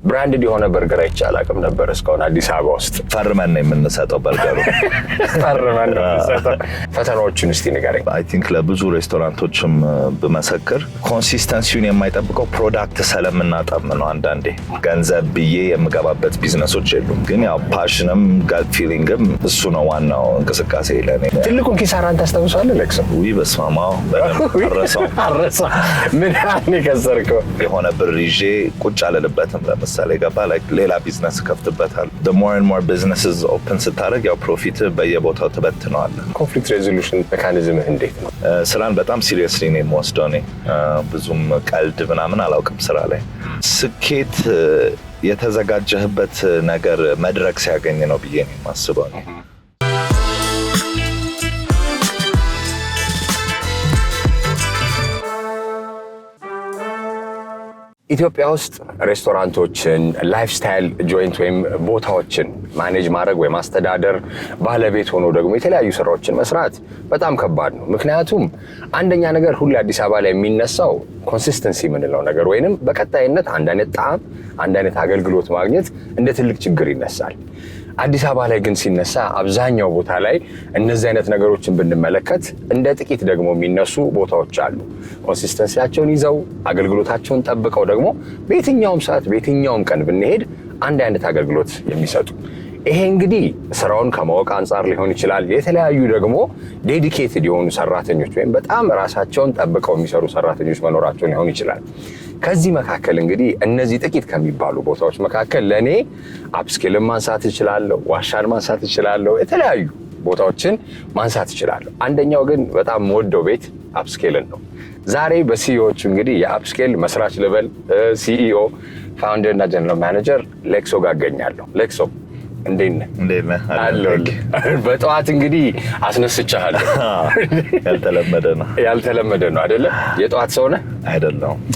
ብራንድድ የሆነ በርገር አይቻል አቅም ነበር እስካሁን አዲስ አበባ ውስጥ ፈርመን ነው የምንሰጠው በርገሩ ፈርመን ነው የምንሰጠው ፈተናዎቹን እስቲ ንገረኝ አይ ቲንክ ለብዙ ሬስቶራንቶችም በመሰከር ኮንሲስተንሲውን የማይጠብቀው ፕሮዳክት ስለምናጠም ነው አንዳንዴ ገንዘብ ብዬ የምገባበት ቢዝነሶች የሉም ግን ያው ፓሽንም ጋት ፊሊንግም እሱ ነው ዋናው እንቅስቃሴ ለኔ ትልቁን ኪሳራን ታስታውሳለህ ለክሰ ወይ በስማማው አረሳው ምን ያኔ ከሰርከው የሆነ ብር ይዤ ቁጭ አለልበትም ለምሳሌ ገባ ላይክ ሌላ ቢዝነስ ከፍትበታል the more and more businesses open ስታደርግ ያው ፕሮፊት በየቦታው ትበትነዋለህ ኮንፍሊክት ሬዞሉሽን ሜካኒዝም እንዴት ነው ስራን በጣም ሲሪየስሊ ነው የምወስደው እኔ ብዙም ቀልድ ምናምን አላውቅም ስራ ላይ ስኬት የተዘጋጀህበት ነገር መድረክ ሲያገኝ ነው ብዬ ነው የማስበው ኢትዮጵያ ውስጥ ሬስቶራንቶችን ላይፍስታይል ጆይንት ወይም ቦታዎችን ማኔጅ ማድረግ ወይ ማስተዳደር ባለቤት ሆኖ ደግሞ የተለያዩ ስራዎችን መስራት በጣም ከባድ ነው ምክንያቱም አንደኛ ነገር ሁሉ አዲስ አበባ ላይ የሚነሳው ኮንሲስተንሲ የምንለው ነገር ወይንም በቀጣይነት አንድ አይነት ጣዕም አንድ አይነት አገልግሎት ማግኘት እንደ ትልቅ ችግር ይነሳል አዲስ አበባ ላይ ግን ሲነሳ አብዛኛው ቦታ ላይ እነዚህ አይነት ነገሮችን ብንመለከት እንደ ጥቂት ደግሞ የሚነሱ ቦታዎች አሉ ኮንሲስተንሲያቸውን ይዘው አገልግሎታቸውን ጠብቀው ደግሞ በየትኛውም ሰዓት በየትኛውም ቀን ብንሄድ አንድ አይነት አገልግሎት የሚሰጡ ይሄ እንግዲህ ስራውን ከማወቅ አንፃር ሊሆን ይችላል የተለያዩ ደግሞ ዴዲኬትድ የሆኑ ሰራተኞች ወይም በጣም ራሳቸውን ጠብቀው የሚሰሩ ሰራተኞች መኖራቸው ሊሆን ይችላል ከዚህ መካከል እንግዲህ እነዚህ ጥቂት ከሚባሉ ቦታዎች መካከል ለኔ አፕስኬልን ማንሳት እችላለሁ ዋሻን ማንሳት እችላለሁ የተለያዩ ቦታዎችን ማንሳት እችላለሁ አንደኛው ግን በጣም ወደው ቤት አፕስኬልን ነው ዛሬ በሲኢኦዎች እንግዲህ የአፕስኬል መስራች ልበል ሲኢኦ ፋውንደር እና ጀነራል ማኔጀር ሌክሶ ጋር አገኛለሁ ሌክሶ እንዴት ነህ አለሁልህ በጠዋት እንግዲህ አስነስቻለሁ ያልተለመደ ነው አይደለ የጠዋት ሰው ነህ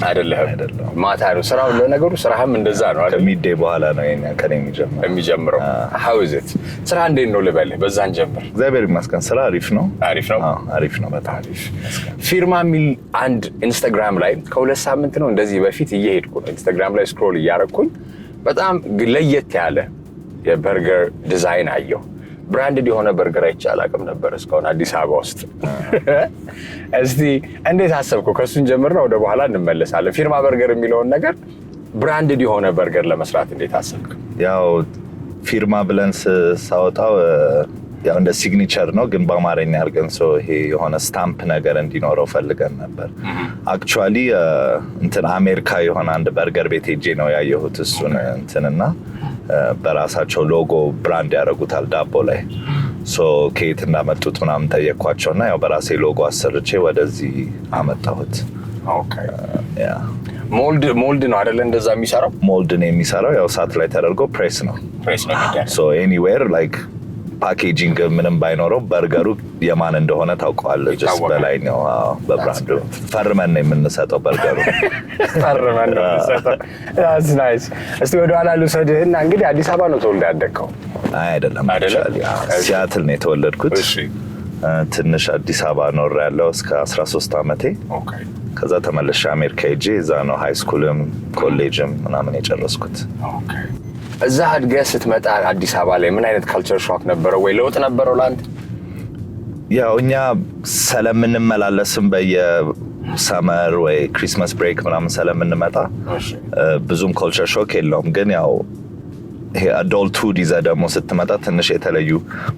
አይደለም ማታ ነው ስራው ለነገሩ ስራህም እንደዛ ነው አይደል ሚዴ በኋላ ነው ከኔ የሚጀምረው how is it ስራ እንዴት ነው ልበልህ በዛን ጀምር እግዚአብሔር ይመስገን ስራ አሪፍ ነው በጣም አሪፍ ፊርማ ሚል አንድ ኢንስታግራም ላይ ከሁለት ሳምንት ነው እንደዚህ በፊት እየሄድኩ ነው ኢንስታግራም ላይ ስክሮል እያረኩኝ በጣም ለየት ያለ የበርገር ዲዛይን አየሁ ብራንድድ የሆነ በርገር አይቻል አቅም ነበር እስካሁን አዲስ አበባ ውስጥ እስቲ እንዴት አሰብከው ከሱን ጀምርና ወደ በኋላ እንመለሳለን ፊርማ በርገር የሚለውን ነገር ብራንድድ የሆነ በርገር ለመስራት እንዴት አሰብከው ያው ፊርማ ብለን ሳወጣው ያው እንደ ሲግኒቸር ነው ግን በአማርኛ አድርገን ሰው ይሄ የሆነ ስታምፕ ነገር እንዲኖረው ፈልገን ነበር አክቹአሊ እንትን አሜሪካ የሆነ አንድ በርገር ቤት ሄጄ ነው ያየሁት እሱን እንትንና በራሳቸው ሎጎ ብራንድ ያደርጉታል ዳቦ ላይ ሶ ከየት እንዳመጡት ምናምን ጠየቅኳቸውና ያው በራሴ ሎጎ አሰርቼ ወደዚህ አመጣሁት ኦኬ ያ ሞልድ ነው አይደል እንደዛ የሚሰራው ሞልድ ነው የሚሰራው ያው ሳት ላይ ተደርጎ ፕሬስ ነው ሶ ኤኒዌር ላይክ ፓኬጂንግ ምንም ባይኖረው በርገሩ የማን እንደሆነ ታውቀዋለህ ጀስት በላይ ነው በብራንዱ ፈርመን ነው የምንሰጠው በርገሩ ፈርመን ነው የምንሰጠው that's nice እስቲ ወደ ኋላ ልውሰድህና እንግዲህ አዲስ አበባ ነው ተወልደህ ያደግከው አይደለም ሲያትል ነው የተወለድኩት እሺ ትንሽ አዲስ አበባ ኖሬያለሁ እስከ 13 አመቴ ኦኬ ከዛ ተመለሽ አሜሪካ ሄጄ እዛ ነው ሃይ ስኩልም ኮሌጅም ምናምን የጨረስኩት ኦኬ እዛ አድገህ ስትመጣ አዲስ አበባ ላይ ምን አይነት ካልቸር ሾክ ነበረው ወይ ለውጥ ነበረው ላንተ ያው እኛ ስለምንመላለስም በየሰመር ወይ ክሪስማስ ብሬክ ምናምን ስለምንመጣ ብዙም ካልቸር ሾክ የለውም ግን ያው ይሄ አዶልትሁድ ይዘህ ደግሞ ስትመጣ ትንሽ የተለዩ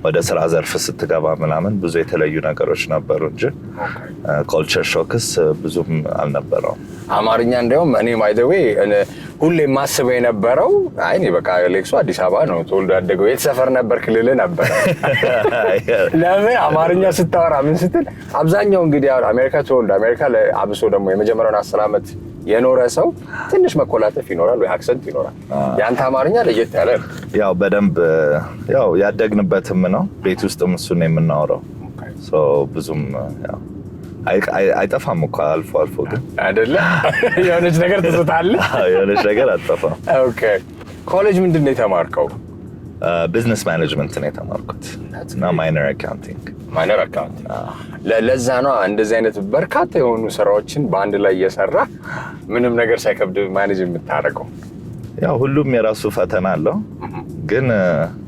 ወደ ስራ ዘርፍ ስትገባ ምናምን ብዙ የተለዩ ነገሮች ነበሩ እንጂ ካልቸር ሾክስ ብዙም አልነበረውም አማርኛ እንደውም እኔ ባይ ዘ ዌይ ሁሌ ማስበው የነበረው አይኔ በቃ ሌክሶ አዲስ አበባ ነው ተወልዶ ያደገው የት ሰፈር ነበር ክልል ነበር ለምን አማርኛ ስታወራ ምን ስትል አብዛኛው እንግዲህ አሜሪካ ተወልዶ አሜሪካ ለአብሶ ደግሞ የመጀመሪያውን 10 አመት የኖረ ሰው ትንሽ መኮላተፍ ይኖራል ወይ አክሰንት ይኖራል ያንተ አማርኛ ለየት ያለ ያው በደንብ ያው ያደግንበትም ነው ቤት ውስጥም እሱ ነው የምናወራው ሶ ብዙም ያው አይጠፋም እኮ አልፎ ግን አይደለ የሆነች ነገር ትዝታለህ የሆነች ነገር አጠፋም ኦኬ ኮሌጅ ምንድነው የተማርከው ቢዝነስ ማኔጅመንት ነው የተማርኩት እና ማይነር አካውንቲንግ ለዛ ነው እንደዚህ አይነት በርካታ የሆኑ ስራዎችን በአንድ ላይ እየሰራ ምንም ነገር ሳይከብድ ማኔጅ የምታደርገው ያው ሁሉም የራሱ ፈተና አለው ግን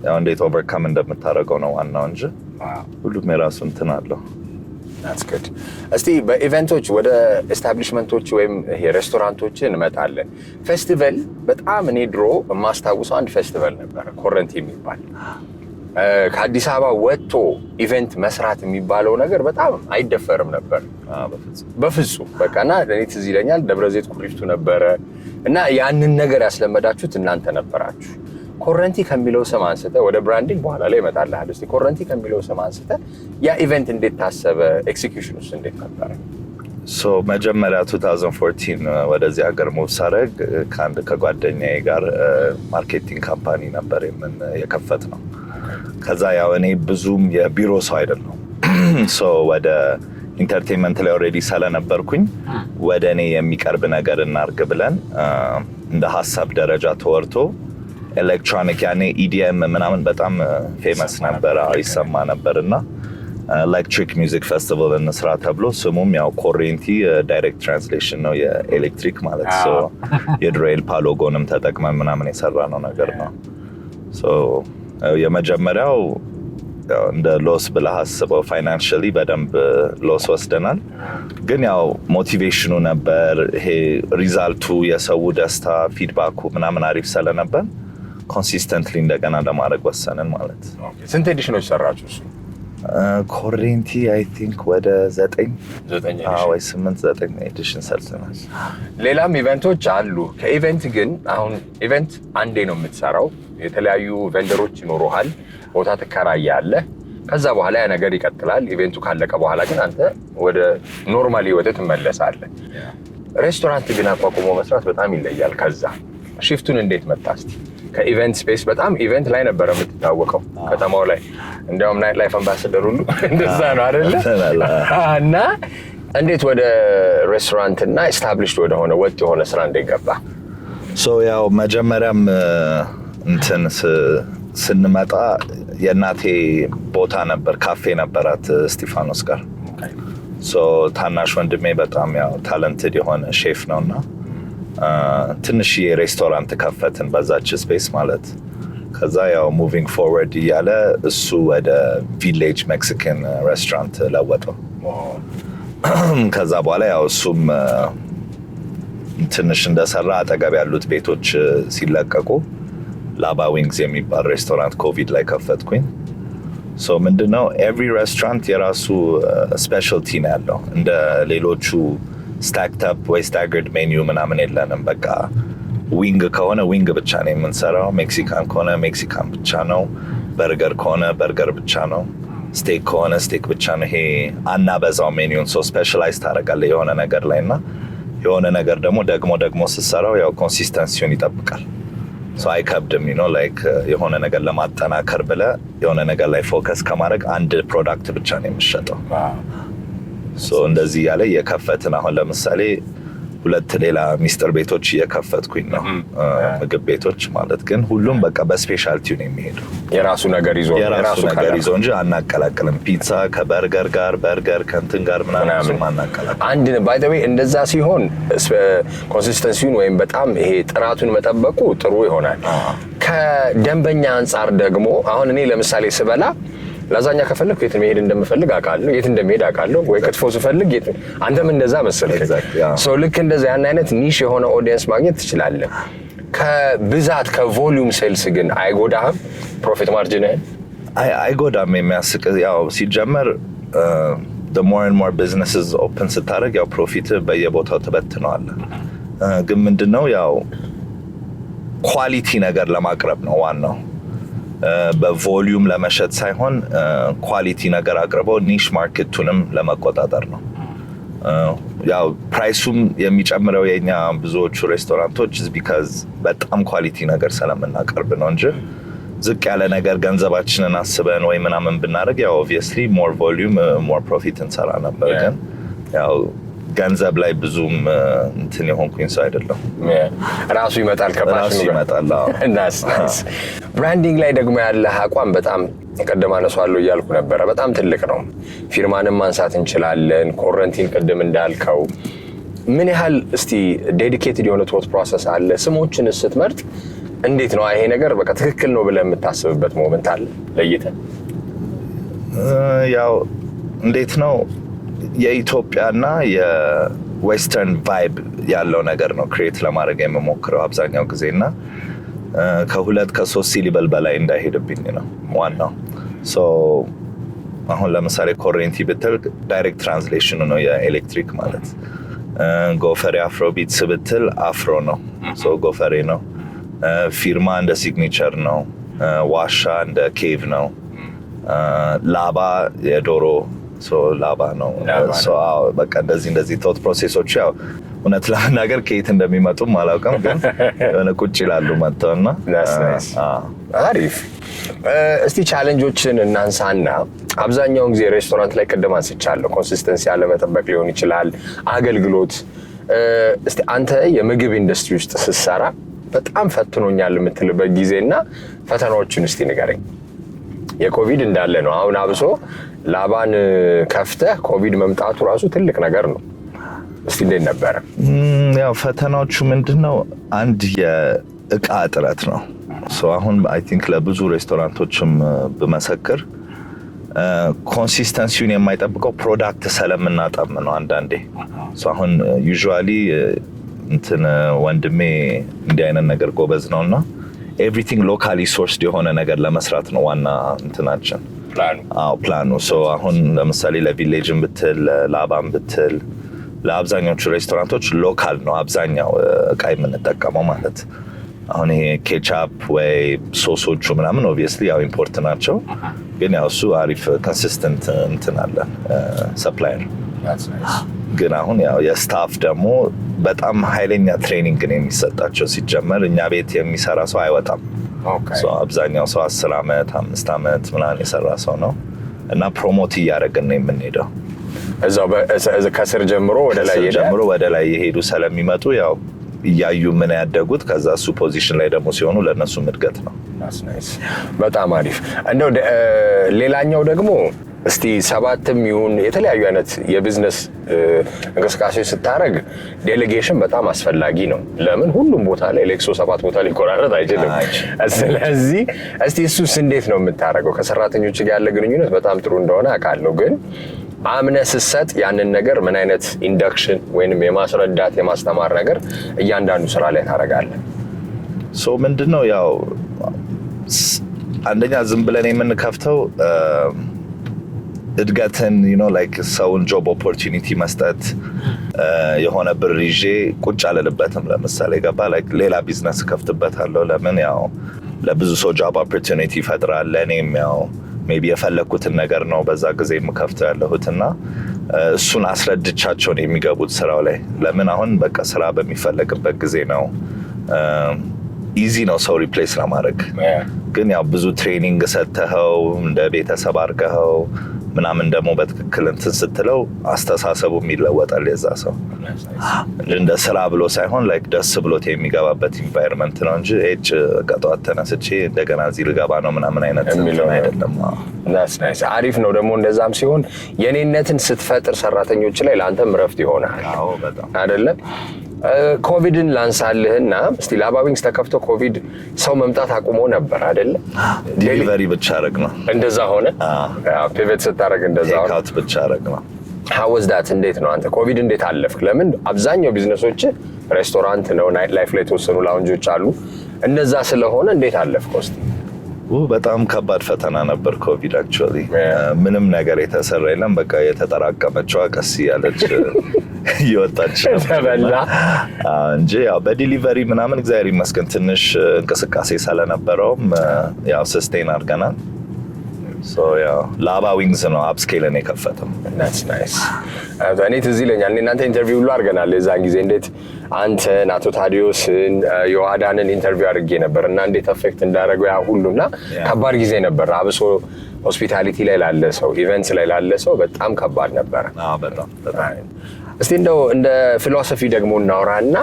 ያው እንዴት ኦቨርካም እንደምታደርገው ነው ዋናው እንጂ ሁሉም የራሱ እንትን አለው። That's good. እስቲ በኢቨንቶች ወደ ኤስታብሊሽመንቶች ወይም ይሄ ሬስቶራንቶች እንመጣለን። ፌስቲቫል በጣም እኔ ድሮ የማስታውሰው አንድ ፌስቲቫል ነበር ኮረንቲ የሚባል ከአዲስ አበባ ወጥቶ ኢቨንት መስራት የሚባለው ነገር በጣም አይደፈርም ነበር። በፍጹም በቃና ለኔ ትዝ ይለኛል ደብረዘይት ኩሪፍቱ ነበረ እና ያንን ነገር ያስለመዳችሁት እናንተ ነበራችሁ። ኮረንቲ ከሚለው ስም አንስተ ወደ ብራንዲንግ በኋላ ላይ ይመጣልሃል። እስቲ ኮረንቲ ከሚለው ስም አንስተ ያ ኢቨንት እንዴት ታሰበ? ኤክሲኪዩሽኑስ እንዴት ነበር? መጀመሪያ 2014 ወደዚህ ሀገር ሙቭ ሳደርግ ከአንድ ከጓደኛዬ ጋር ማርኬቲንግ ካምፓኒ ነበር የከፈት ነው። ከዛ ያው እኔ ብዙም የቢሮ ሰው አይደለሁም ወደ ኢንተርቴንመንት ላይ ኦልሬዲ ስለነበርኩኝ ወደ እኔ የሚቀርብ ነገር እናርግ ብለን እንደ ሀሳብ ደረጃ ተወርቶ ኤሌክትሮኒክ ያኔ ኢዲኤም ምናምን በጣም ፌመስ ነበር ይሰማ ነበርና ኤሌክትሪክ ሚውዚክ ፌስቲቫል እንስራ ተብሎ ስሙም ያው ኮሬንቲ ዳይሬክት ትራንስሌሽን ነው የኤሌክትሪክ ማለት የድሮ ኤልፓ ሎጎንም ተጠቅመን ምናምን የሰራ ነው ነገር ነው። የመጀመሪያው እንደ ሎስ ብለህ አስበው ፋይናንሻሊ በደንብ ሎስ ወስደናል። ግን ያው ሞቲቬሽኑ ነበር ይሄ ሪዛልቱ የሰው ደስታ ፊድባኩ ምናምን አሪፍ ስለነበር ኮንሲስተንትሊ እንደገና ለማድረግ ወሰንን ማለት ነው። ስንት ኤዲሽኖች ሰራችሁ? እሱ ኮሬንቲ አይ ቲንክ ወደ 9 ወይ 8 ኤዲሽን ሰርተናል። ሌላም ኢቨንቶች አሉ። ከኢቨንት ግን አሁን ኢቨንት አንዴ ነው የምትሰራው። የተለያዩ ቬንደሮች ይኖሩሃል፣ ቦታ ትከራያለህ። ከዛ በኋላ ያ ነገር ይቀጥላል። ኢቨንቱ ካለቀ በኋላ ግን አንተ ወደ ኖርማል ህይወትህ ትመለሳለህ። ሬስቶራንት ግን አቋቁሞ መስራት በጣም ይለያል። ከዛ ሽፍቱን እንዴት መጣ እስቲ? ከኢቨንት ስፔስ በጣም ኢቨንት ላይ ነበር የምትታወቀው ከተማው ላይ እንዲያውም ናይት ላይፍ አምባሳደር ሁሉ እንደዛ ነው አይደለ? እና እንዴት ወደ ሬስቶራንት እና ኤስታብሊሽድ ወደ ሆነ ወጥ የሆነ ስራ እንዴት ገባ? ያው መጀመሪያም እንትን ስንመጣ የእናቴ ቦታ ነበር፣ ካፌ ነበራት እስጢፋኖስ ጋር። ታናሽ ወንድሜ በጣም ያው ታለንትድ የሆነ ሼፍ ነውና ትንሽ የሬስቶራንት ከፈትን በዛች ስፔስ ማለት። ከዛ ያው ሙቪንግ ፎርወርድ እያለ እሱ ወደ ቪሌጅ ሜክሲካን ሬስቶራንት ለወጠው። ከዛ በኋላ ያው እሱም ትንሽ እንደሰራ አጠገብ ያሉት ቤቶች ሲለቀቁ ላባ ዊንግስ የሚባል ሬስቶራንት ኮቪድ ላይ ከፈትኩኝ። ምንድነው ኤቭሪ ሬስቶራንት የራሱ ስፔሻልቲ ነው ያለው። እንደ ሌሎቹ ስታክድ አፕ ወይ ስታገርድ ሜኒዩ ምናምን የለንም። በቃ ዊንግ ከሆነ ዊንግ ብቻ ነው የምንሰራው፣ ሜክሲካን ከሆነ ሜክሲካን ብቻ ነው፣ በርገር ከሆነ በርገር ብቻ ነው፣ ስቴክ ከሆነ ስቴክ ብቻ ነው። ይሄ አናበዛው ሜኒዩን። ስፔሻላይዝ ታደርጋለህ የሆነ ነገር ላይ እና የሆነ ነገር ደግሞ ስትሰራው ያው ኮንሲስተንሲውን ይጠብቃል። አይከብድም ላይክ የሆነ ነገር ለማጠናከር ብለህ የሆነ ነገር ላይ ፎከስ ከማድረግ አንድ ፕሮዳክት ብቻ ነው የምትሸጠው። እንደዚህ ያለ የከፈትን አሁን ለምሳሌ 2 ሌላ ሚስጥር ቤቶች እየከፈትኩኝ ነው፣ ምግብ ቤቶች ማለት። ግን ሁሉም በቃ በስፔሻልቲው ነው የሚሄደው፣ የራሱ ነገር ይዞ እንጂ አናቀላቅልም። ፒዛ ከበርገር ጋር፣ በርገር ከእንትን ጋር ምናምን አናቀላቅልም። አንድ ባይ ዘ ዌይ እንደዛ ሲሆን ኮንሲስተንሲውን ወይም በጣም ይሄ ጥራቱን መጠበቁ ጥሩ ይሆናል። ከደንበኛ አንጻር ደግሞ አሁን እኔ ለምሳሌ ስበላ ላዛኛ ከፈለኩ የት መሄድ እንደምፈልግ አውቃለሁ፣ የት እንደምሄድ አውቃለሁ። ወይ ክትፎ ስፈልግ አንተም እንደዛ መሰለኝ። ልክ እንደዛ ያን አይነት ኒሽ የሆነ ኦዲየንስ ማግኘት ትችላለህ። ከብዛት ከቮሊዩም ሴልስ ግን አይጎዳህም? ፕሮፊት ማርጂንህን አይጎዳም። የሚያስቅ ያው ሲጀመር the more and more businesses open ስታደርግ ያው ፕሮፊት በየቦታው ትበትነዋለህ። ግን ምንድነው ያው ኳሊቲ ነገር ለማቅረብ ነው ዋናው፣ በቮሊዩም ለመሸጥ ሳይሆን ኳሊቲ ነገር አቅርበው ኒሽ ማርኬቱንም ለመቆጣጠር ነው። ያው ፕራይሱም የሚጨምረው የኛ ብዙዎቹ ሬስቶራንቶች ቢካዝ በጣም ኳሊቲ ነገር ስለምናቀርብ ነው እንጂ ዝቅ ያለ ነገር ገንዘባችንን አስበን ወይ ምናምን ብናደርግ ያው ኦብቪየስሊ ሞር ቮሊዩም ሞር ፕሮፊት እንሰራ ነበር። ግን ያው ገንዘብ ላይ ብዙም እንትን የሆንኩኝ ሰው አይደለም። ራሱ ይመጣል ራሱ ይመጣል። ናይስ። ብራንዲንግ ላይ ደግሞ ያለ አቋም በጣም ቀደም አነሳዋለሁ እያልኩ ነበረ። በጣም ትልቅ ነው። ፊርማንም ማንሳት እንችላለን። ኮረንቲን ቅድም እንዳልከው ምን ያህል እስቲ ዴዲኬትድ የሆነ ቶት ፕሮሰስ አለ? ስሞችን ስትመርጥ እንዴት ነው ይሄ ነገር በቃ ትክክል ነው ብለህ የምታስብበት ሞመንት አለ ለይተህ? ያው እንዴት ነው የኢትዮጵያና የዌስተርን ቫይብ ያለው ነገር ነው ክሬት ለማድረግ የምሞክረው አብዛኛው ጊዜና ከ2-3 ሲሊበል በላይ እንዳይሄድብኝ ነው ዋናው። አሁን ለምሳሌ ኮሬንቲ ብትል ዳይሬክት ትራንስሌሽኑ ነው የኤሌክትሪክ ማለት። ጎፈሬ አፍሮቢትስ ብትል አፍሮ ነው፣ ጎፈሬ ነው። ፊርማ እንደ ሲግኒቸር ነው። ዋሻ እንደ ኬቭ ነው። ላባ የዶሮ ላባ ነው። በቃ እንደዚህ ቶት ፕሮሴሶች ያው እውነት ለመናገር ከየት እንደሚመጡም አላውቅም፣ ግን የሆነ ቁጭ ይላሉ መጥተውና። አሪፍ። እስቲ ቻሌንጆችን እናንሳና አብዛኛውን ጊዜ ሬስቶራንት ላይ ቅድም አንስቻለሁ፣ ኮንሲስተንሲ ያለመጠበቅ ሊሆን ይችላል፣ አገልግሎት። እስቲ አንተ የምግብ ኢንዱስትሪ ውስጥ ስትሰራ በጣም ፈትኖኛል የምትልበት ጊዜና ፈተናዎችን እስቲ ንገረኝ። የኮቪድ እንዳለ ነው አሁን አብሶ ላባን ከፍተህ ኮቪድ መምጣቱ ራሱ ትልቅ ነገር ነው። እስቲ እንዴት ነበረ? ያው ፈተናዎቹ ምንድነው? አንድ የእቃ እጥረት ነው። አሁን አይ ቲንክ ለብዙ ሬስቶራንቶችም ብመሰክር ኮንሲስተንሲውን የማይጠብቀው ፕሮዳክት ስለምናጠም ነው አንዳንዴ። አሁን ዩዥዋሊ እንትን ወንድሜ እንዲህ አይነት ነገር ጎበዝ ነውና ኤቭሪቲንግ ሎካሊ ሶርስድ የሆነ ነገር ለመስራት ነው ዋና እንትናችን ፕላኑ። አሁን ለምሳሌ ለቪሌጅን ብትል ለላባም ብትል ለአብዛኞቹ ሬስቶራንቶች ሎካል ነው አብዛኛው እቃ የምንጠቀመው ማለት። አሁን ይሄ ኬቻፕ ወይ ሶሶቹ ምናምን ኦብቪየስሊ ያው ኢምፖርት ናቸው፣ ግን ያው እሱ አሪፍ ኮንሲስተንት እንትን አለ ሰፕላየር። ግን አሁን ያው የስታፍ ደግሞ በጣም ኃይለኛ ትሬኒንግ ነው የሚሰጣቸው። ሲጀመር እኛ ቤት የሚሰራ ሰው አይወጣም። አብዛኛው ሰው 10 ዓመት 5 ዓመት ምናምን የሰራ ሰው ነው እና ፕሮሞት እያደረግን ነው የምንሄደው። እዛው ከስር ጀምሮ ወደ ላይ የሄዱ ስለሚመጡ ያው እያዩ ምን ያደጉት ከዛ እሱ ፖዚሽን ላይ ደግሞ ሲሆኑ ለእነሱ እድገት ነው። በጣም አሪፍ። እንደው ሌላኛው ደግሞ እስቲ 7ም ይሁን የተለያዩ አይነት የቢዝነስ እንቅስቃሴዎች ስታደርግ ዴሌጌሽን በጣም አስፈላጊ ነው። ለምን ሁሉም ቦታ ላይ ሌክሶ 7 ቦታ ሊቆራረጥ አይችልም። ስለዚህ እስቲ እሱስ እንዴት ነው የምታደርገው? ከሰራተኞች ጋር ያለ ግንኙነት በጣም ጥሩ እንደሆነ አውቃለሁ፣ ግን አምነህ ስትሰጥ ያንን ነገር ምን አይነት ኢንዳክሽን ወይንም የማስረዳት የማስተማር ነገር እያንዳንዱ ስራ ላይ ታደርጋለህ? ምንድነው ያው አንደኛ ዝም ብለን የምንከፍተው እድገትን ላይክ ሰውን ጆብ ኦፖርቹኒቲ መስጠት የሆነ ብር ይዤ ቁጭ አልልበትም። ለምሳሌ ገባ ላይክ ሌላ ቢዝነስ ከፍትበታለሁ። ለምን ያው ለብዙ ሰው ጆብ ኦፖርቹኒቲ ይፈጥራል። ለእኔም ያው ሜቢ የፈለግኩትን ነገር ነው በዛ ጊዜ የምከፍተው ያለሁትና እሱን አስረድቻቸው ነው የሚገቡት ስራው ላይ። ለምን አሁን በቃ ስራ በሚፈለግበት ጊዜ ነው ኢዚ ነው ሰው ሪፕሌስ ለማድረግ። ግን ያው ብዙ ትሬኒንግ ሰጥተኸው እንደ ቤተሰብ አድርገኸው ምናምን ደግሞ በትክክል እንትን ስትለው አስተሳሰቡም ይለወጣል የዛ ሰው። እንደ ስራ ብሎ ሳይሆን ላይክ ደስ ብሎት የሚገባበት ኢንቫይሮንመንት ነው እንጂ ጠዋት ተነስቼ እንደገና እዚህ ልገባ ነው ምናምን አይነት አይደለም። ናይስ አሪፍ ነው ደግሞ እንደዛም ሲሆን የኔነትን ስትፈጥር ሰራተኞች ላይ ለአንተም ረፍት ይሆናል አይደለም? ኮቪድን ላንሳልህና እስቲ ላባ ዊንግስ ተከፍቶ ኮቪድ ሰው መምጣት አቁሞ ነበር አይደለ? ዴሊቨሪ ብቻ አረግ ነው እንደዛ ሆነ። ፒቨት ስታረግ እንደዛ ሆነ። ቴክ አውት ብቻ አረግ ነው። how was that? እንዴት ነው አንተ ኮቪድ እንዴት አለፍክ? ለምን አብዛኛው ቢዝነሶች ሬስቶራንት ነው፣ ናይት ላይፍ ላይ ተወሰኑ ላውንጆች አሉ። እነዛ ስለሆነ እንዴት አለፍከው እስቲ? በጣም ከባድ ፈተና ነበር ኮቪድ። አክቹዋሊ ምንም ነገር የተሰራ የለም። በቃ የተጠራቀመችው ቀስ ያለች እየወጣች ተበላ እንጂ ያው በዲሊቨሪ ምናምን እግዚአብሔር ይመስገን ትንሽ እንቅስቃሴ ስለነበረውም ያው ሰስቴን አድርገናል። ያው ላባ ዊንግስ ነው አፕስኬልን የከፈተው። ናይስ። እኔ ትዝ ይለኛል እናንተ ኢንተርቪው ሁሉ አድርገናል የዛን ጊዜ። እንዴት አንተን አቶ ታዲዮስን ዮሐዳንን ኢንተርቪው አድርጌ ነበር እና እንዴት አፌክት እንዳደረገው ያ ሁሉና ከባድ ጊዜ ነበር። አብሶ ሆስፒታሊቲ ላይ ላለ ሰው ኢቨንትስ ላይ ላለ ሰው በጣም ከባድ ነበር። በጣም እስቲ እንደው እንደ ፊሎሶፊ ደግሞ እናውራና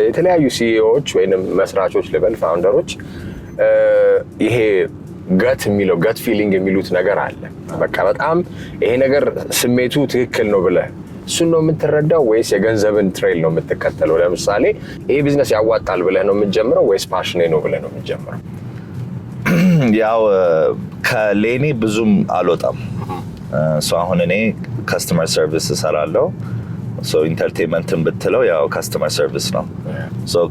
የተለያዩ ሲኢኦዎች ወይንም መስራቾች ልበል ፋውንደሮች ይሄ ገት ፊሊንግ የሚሉት ነገር አለ። በቃ በጣም ይሄ ነገር ስሜቱ ትክክል ነው ብለህ እሱን ነው የምትረዳው ወይስ የገንዘብን ትሬል ነው የምትከተለው? ለምሳሌ ይሄ ቢዝነስ ያዋጣል ብለህ ነው የምትጀምረው ወይስ ፓሽኔ ነው ብለህ ነው የምትጀምረው? ያው ከሌኒ ብዙም አልወጣም። አሁን እኔ ከስተመር ሰርቪስ እሰራለሁ። ኢንተርቴንመንትን ብትለው ያው ከስተመር ሰርቪስ ነው።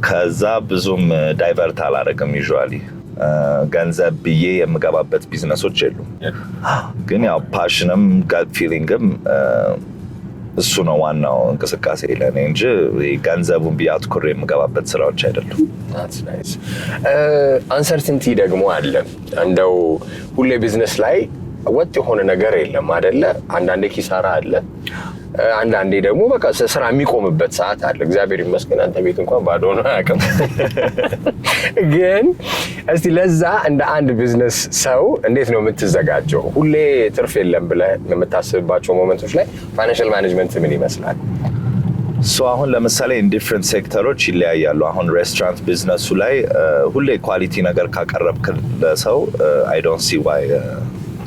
ከዛ ብዙም ዳይቨርት አላደርግም። ዩዥዋሊ ገንዘብ ብዬ የምገባበት ቢዝነሶች የሉም። ግን ያው ፓሽንም ጋት ፊሊንግም እሱ ነው ዋናው እንቅስቃሴ ለኔ እንጂ ገንዘቡን ብዬ አትኩሬ የምገባበት ስራዎች አይደሉም። አንሰርቲንቲ ደግሞ አለ። እንደው ሁሌ ቢዝነስ ላይ ወጥ የሆነ ነገር የለም አይደለ? አንዳንዴ ኪሳራ አለ፣ አንዳንዴ ደግሞ በቃ ስራ የሚቆምበት ሰዓት አለ። እግዚአብሔር ይመስገን አንተ ቤት እንኳን ባዶ ነው አያውቅም። ግን እስቲ ለዛ እንደ አንድ ቢዝነስ ሰው እንዴት ነው የምትዘጋጀው? ሁሌ ትርፍ የለም ብለህ የምታስብባቸው ሞመንቶች ላይ ፋይናንሻል ማኔጅመንት ምን ይመስላል? አሁን ለምሳሌ ዲፍረንት ሴክተሮች ይለያያሉ። አሁን ሬስቶራንት ቢዝነሱ ላይ ሁሌ ኳሊቲ ነገር ካቀረብክ ለሰው አይ ዶንት ሲ ዋይ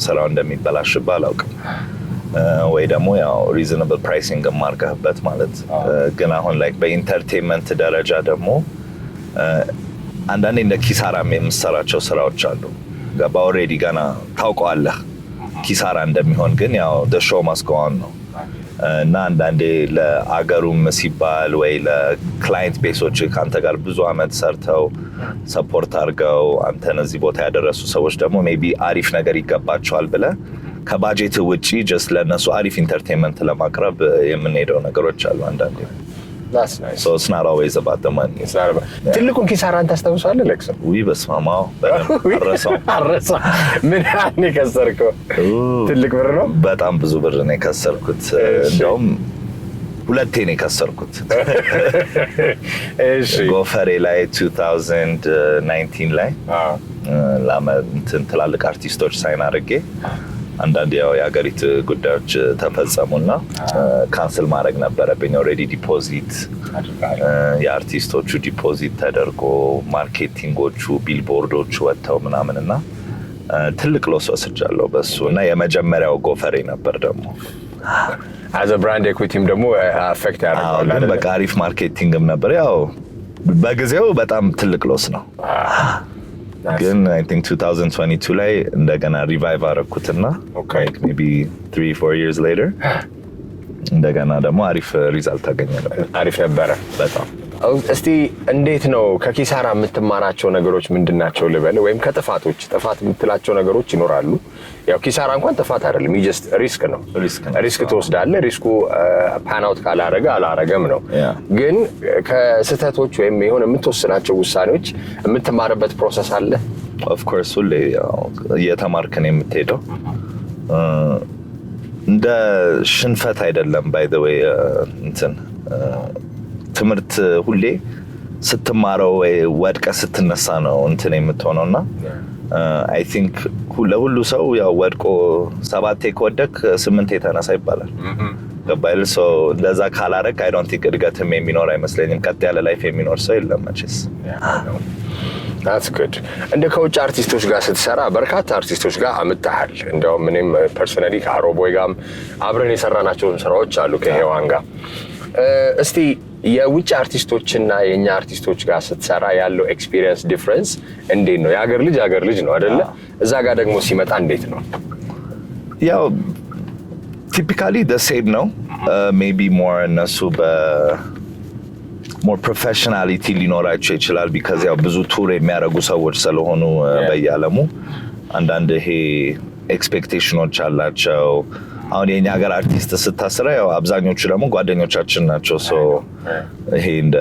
ስራው እንደሚበላሽብህ አላውቅም። ወይ ደግሞ ያው ሪዝናብል ፕራይሲንግ ማርከህበት ማለት። ግን አሁን ላይክ በኢንተርቴንመንት ደረጃ ደግሞ አንዳንዴ እንደ ኪሳራም የምሰራቸው ስራዎች አሉ። ገባ ኦልሬዲ ገና ታውቀዋለህ ኪሳራ እንደሚሆን፣ ግን ያው the show must go on ነው እና አንዳንዴ ለአገሩም ሲባል ወይ ለክላይንት ቤሶች ከአንተ ጋር ብዙ አመት ሰርተው ሰፖርት አድርገው አንተን እዚህ ቦታ ያደረሱ ሰዎች ደግሞ ሜቢ አሪፍ ነገር ይገባቸዋል ብለህ ከባጀት ውጪ ጀስት ለነሱ አሪፍ ኢንተርቴንመንት ለማቅረብ የምንሄደው ነገሮች አሉ አንዳንዴ። That's nice. So it's not always about the money. ትልቁን ኪሳራን ታስታውሳለህ ለክስ? በስማማው አረሳው። ምን ያህል ነው የከሰርከው? ትልቅ ብር ነው? በጣም ብዙ ብር ነው የከሰርኩት። እንደውም ሁለቴ ነው የከሰርኩት። እሺ ጎፈሬ ላይ 2019 ላይ ትላልቅ አርቲስቶች ሳይን አድርጌ አንዳንድ ያው የሀገሪቱ ጉዳዮች ተፈጸሙና ካንስል ማድረግ ነበረብኝ። ኦልሬዲ ዲፖዚት የአርቲስቶቹ ዲፖዚት ተደርጎ ማርኬቲንጎቹ ቢልቦርዶቹ ወጥተው ምናምንና ትልቅ ሎስ ወስጃለሁ በሱ እና የመጀመሪያው ጎፈሬ ነበር ደግሞ as a brand equity ደግሞ አፌክት ያደርጋል። ግን በቃ አሪፍ ማርኬቲንግም ነበር። ያው በጊዜው በጣም ትልቅ ሎስ ነው። ግን I think 2022 ላይ እንደገና ሪቫይቭ አደረኩትና maybe 3-4 years later እንደገና ደግሞ አሪፍ ሪዛልት አገኘ ነበር። አሪፍ ነበረ በጣም። እስቲ እንዴት ነው ከኪሳራ የምትማራቸው ነገሮች ምንድናቸው ልበል? ወይም ጥፋት የምትላቸው ነገሮች ይኖራሉ? ያው ኪሳራ እንኳን ጥፋት አይደለም፣ ጀስት ሪስክ ነው። ሪስክ ትወስዳለህ። ሪስኩ ፓን አውት ካላረገ አላረገም ነው። ግን ከስህተቶች ወይም የሆነ የምትወስናቸው ውሳኔዎች የምትማርበት ፕሮሰስ አለ? ኦፍ ኮርስ ሁሌ እየተማርክ ነው የምትሄደው። እንደ ሽንፈት አይደለም። ባይ ዘ ዌይ ትምህርት ሁሌ ስትማረው ወይ ወድቀህ ስትነሳ ነው እንትን የምትሆነውና አይ ቲንክ ለሁሉ ሰው ያው ወድቆ 7 ከወደቅ 8 ተነሳ ይባላል። ገባይል ሶ ለዛ ካላረክ አይ ዶንት ቲንክ እድገትም የሚኖር አይመስለኝም። ቀጥ ያለ ላይፍ የሚኖር ሰው የለም መቼስ። That's good. እንደ ከውጭ አርቲስቶች ጋር ስትሰራ በርካታ አርቲስቶች ጋር አምጣሃል። እንደውም እኔም ፐርሰናሊ ከአሮቦይ ጋርም አብረን የሰራናቸው ስራዎች አሉ ከሄዋን ጋር። እስቲ የውጭ አርቲስቶችና የኛ አርቲስቶች ጋር ስትሰራ ያለው ኤክስፒሪየንስ ዲፈረንስ እንዴት ነው? የሀገር ልጅ ነው አይደለ? እዛ ጋር ደግሞ ሲመጣ እንዴት ነው? ያው ቲፒካሊ the same ነው። maybe more እነሱ more professionality ሊኖራቸው ይችላል because ያው ብዙ ቱር የሚያደርጉ ሰዎች ስለሆኑ በየዓለሙ አንዳንድ ይሄ ኤክስፔክቴሽኖች አላቸው። አሁን የኛ ሀገር አርቲስት ስታስራ ያው አብዛኞቹ ደግሞ ጓደኞቻችን ናቸው። ሶ ይሄ እንደ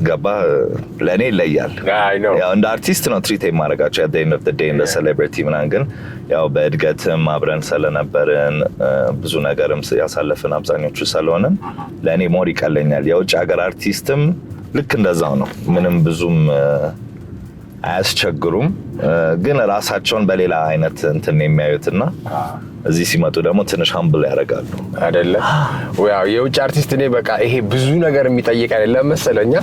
ገባ ለኔ ይለያል። ያው እንደ አርቲስት ነው ትሪት የማደርጋቸው at the end of the day እንደ ሴሌብሪቲ ምናምን። ግን ያው በእድገትም አብረን ስለነበርን ብዙ ነገርም ያሳለፍን አብዛኞቹ ስለሆነን ለኔ ሞር ይቀለኛል። የውጭ ሀገር አርቲስትም ልክ እንደዛው ነው። ምንም ብዙም አያስቸግሩም። ግን ራሳቸውን በሌላ አይነት እንትን የሚያዩትና እዚህ ሲመጡ ደግሞ ትንሽ ሀምብል ያደርጋሉ አይደለ? ያው የውጭ አርቲስት እኔ በቃ ይሄ ብዙ ነገር የሚጠይቅ አይደለም መሰለኛ።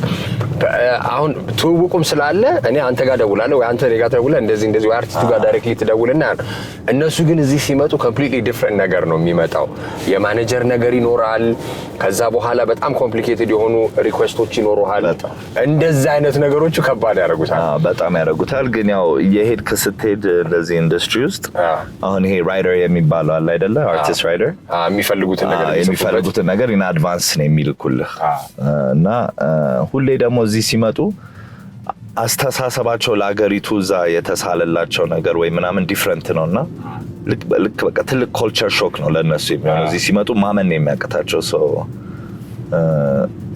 አሁን ትውውቁም ስላለ እኔ አንተ ጋር ደውላለሁ ወይ አንተ እኔ ጋር ደውለህ እንደዚህ ወይ አርቲስቱ ጋር ዳይሬክትሊ ትደውልና እነሱ ግን እዚህ ሲመጡ ኮምፕሊትሊ ዲፍረንት ነገር ነው የሚመጣው። የማኔጀር ነገር ይኖራል። ከዛ በኋላ በጣም ኮምፕሊኬትድ የሆኑ ሪኩዌስቶች ይኖሩሃል። እንደዛ አይነት ነገሮች ከባድ ያደርጉታል። በጣም ያደርጉታል። ግን ያው የሄድክ ስትሄድ እንደዚህ ኢንዱስትሪ ውስጥ አሁን ይሄ ራይደር የሚባለው አለ አይደለ? አርቲስት ራይደር የሚፈልጉትን ነገር ኢን አድቫንስ ነው የሚልኩልህ እና ሁሌ ደግሞ እዚህ ሲመጡ አስተሳሰባቸው ለአገሪቱ እዛ የተሳለላቸው ነገር ወይ ምናምን ዲፍረንት ነውና ልክ በቃ ትልቅ ኮልቸር ሾክ ነው ለነሱ የሚሆነው። እዚህ ሲመጡ ማመን ነው የሚያቅታቸው። ሰው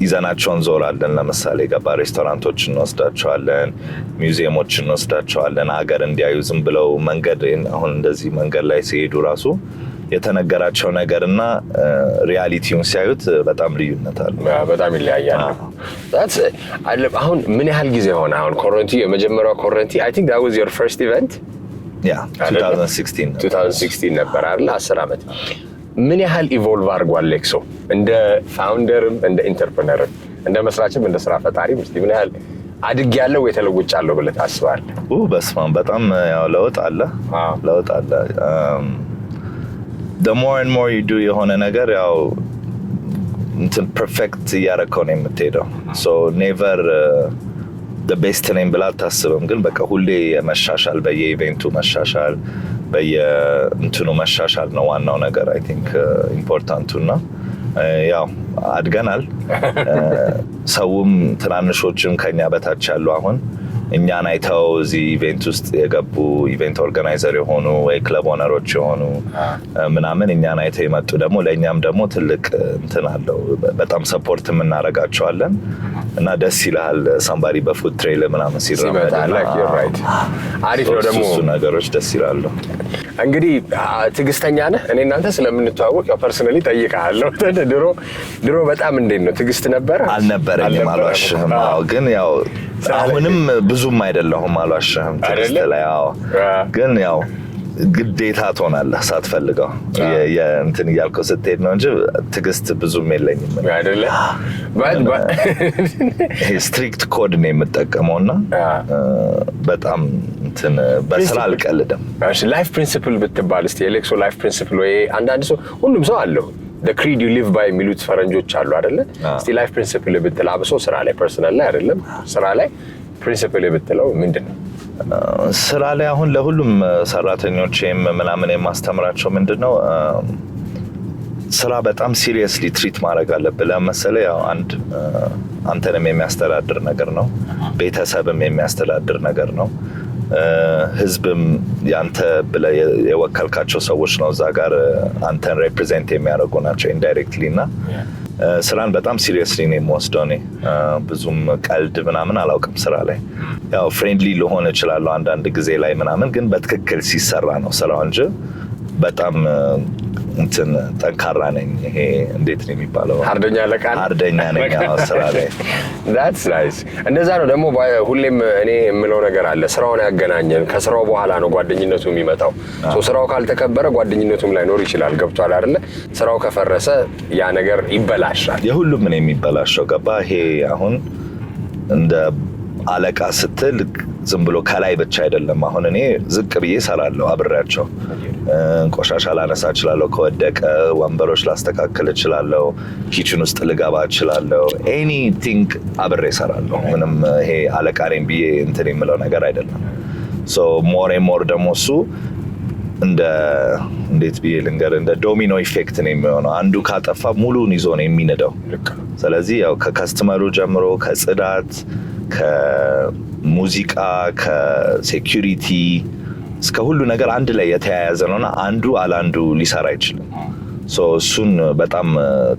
ይዘናቸውን ዞራለን። ለምሳሌ ገባ ሬስቶራንቶች እንወስዳቸዋለን፣ ሚውዚየሞች እንወስዳቸዋለን። ሀገር እንዲያዩ ዝም ብለው መንገድ አሁን እንደዚህ መንገድ ላይ ሲሄዱ ራሱ የተነገራቸው ነገርና ሪያሊቲውን ሲያዩት በጣም ልዩነት አለ። በጣም ይለያያል። አሁን ምን ያህል ጊዜ ሆነ? አሁን ኮረንቲ የመጀመሪያው ኮረንቲ I think that was your first event? Yeah, 2016 ነበር አይደል? 10 ዓመት። ምን ያህል ኢቮልቭ አድርጓል ሌክሶ እንደ ፋውንደርም እንደ ኢንተርፕረነርም እንደ መስራችም እንደ ስራ ፈጣሪም እስቲ ምን ያህል አድጌያለሁ ወይ ተለውጫለሁ ብለህ ታስባለህ? በስመ አብ በጣም ያው ለውጥ አለ። the more and more you do የሆነ ነገር ያው እንትን ፐርፌክት እያደረከው ነው የምትሄደው። so never the best ነኝ ብላ አታስብም። ግን በቃ ሁሌ መሻሻል፣ በየኢቨንቱ መሻሻል፣ በየእንትኑ መሻሻል ነው ዋናው ነገር I think ኢምፖርታንቱና ያው አድገናል። ሰውም ትናንሾችም ከኛ በታች ያሉ አሁን እኛን አይተው እዚህ ኢቨንት ውስጥ የገቡ ኢቨንት ኦርጋናይዘር የሆኑ ወይ ክለብ ኦነሮች የሆኑ ምናምን እኛን አይተው የመጡ ደግሞ ለእኛም ደግሞ ትልቅ እንትን አለው። በጣም ሰፖርት የምናደርጋቸዋለን እና ደስ ይልሃል። ሳምባሪ በፉድ ትሬል ምናምን ሲራመድ አሪፍ ነው። ደግሞ እሱ ነገሮች ደስ ይላሉ። እንግዲህ ትዕግስተኛ ነህ። እኔ እናንተ ስለምንተዋወቅ ያው ፐርሰናሊ ጠይቀሃለሁ። ድሮ በጣም እንዴት ነው ትዕግስት ነበር? አልነበረኝም፣ አልዋሽህም። ግን ያው አሁንም ብዙም አይደለሁም፣ አልዋሽህም ትዕግስት ላይ። ግን ያው ግዴታ ትሆናለህ ሳትፈልገው እንትን እያልከው ስትሄድ ነው እንጂ ትዕግስት ብዙም የለኝም አይደለ? ይሄ ስትሪክት ኮድ ነው የምጠቀመውና በጣም እንትን በስራ አልቀልድም። ላይፍ ፕሪንሲፕል ብትባል እስቲ የሌክሶ ላይፍ ፕሪንሲፕል ወይ አንዳንድ ሰው ሁሉም ሰው አለው the creed you live by የሚሉት ፈረንጆች አሉ አይደለ? እስቲ ላይፍ ፕሪንሲፕል ብትል አብሶ ስራ ላይ ፐርሰናል ላይ አይደለም ስራ ላይ ፕሪንሲፕል ብትለው ምንድነው? ስራ ላይ አሁን ለሁሉም ሰራተኞቼም ምናምን የማስተምራቸው ምንድነው ስራ በጣም ሲሪየስሊ ትሪት ማድረግ አለብህ። ለምሳሌ ያው አንተንም የሚያስተዳድር ነገር ነው፣ ቤተሰብም የሚያስተዳድር ነገር ነው፣ ህዝብም ያንተ ብለህ የወከልካቸው ሰዎች ነው እዛ ጋር አንተን ሪፕሬዘንት የሚያደርጉ ናቸው ኢንዳይሬክትሊ። እና ስራን በጣም ሲሪየስሊ ነው የምወስደው እኔ። ብዙም ቀልድ ምናምን አላውቅም ስራ ላይ። ያው ፍሬንድሊ ልሆን እችላለሁ አንዳንድ ጊዜ ላይ ምናምን፣ ግን በትክክል ሲሰራ ነው ስራው እንጂ በጣም እንትን ጠንካራ ነኝ። ይሄ እንዴት ነው የሚባለው? አርደኛ ነኝ ስራ ላይ። that's nice። እንደዛ ነው ደግሞ ሁሌም እኔ የምለው ነገር አለ። ስራውን ያገናኘን ከስራው በኋላ ነው ጓደኝነቱ የሚመጣው። ስራው ካልተከበረ ጓደኝነቱም ላይኖር ይችላል። ገብቷል አይደለ? ስራው ከፈረሰ ያ ነገር ይበላሻል። የሁሉም ነው የሚበላሸው። ገባ? ይሄ አሁን እንደ አለቃ ስትል ዝም ብሎ ከላይ ብቻ አይደለም። አሁን እኔ ዝቅ ብዬ እሰራለሁ አብሬያቸው። ቆሻሻ ላነሳ እችላለሁ፣ ከወደቀ ወንበሮች ላስተካክል እችላለሁ፣ ኪችን ውስጥ ልገባ እችላለሁ። ኤኒቲንግ አብሬ እሰራለሁ። ምንም ይሄ አለቃ ነኝ ብዬ እንትን የምለው ነገር አይደለም። ሶ ሞር ደግሞ እሱ እንዴት ብዬ ልንገር፣ እንደ ዶሚኖ ኢፌክት ነው የሚሆነው። አንዱ ካጠፋ ሙሉን ይዞ ነው የሚነዳው። ስለዚህ ያው ከከስተመሩ ጀምሮ ከጽዳት፣ ከሙዚቃ፣ ከሴኩሪቲ እስከ ሁሉ ነገር አንድ ላይ የተያያዘ ነውና አንዱ አላንዱ ሊሰራ አይችልም። እሱን በጣም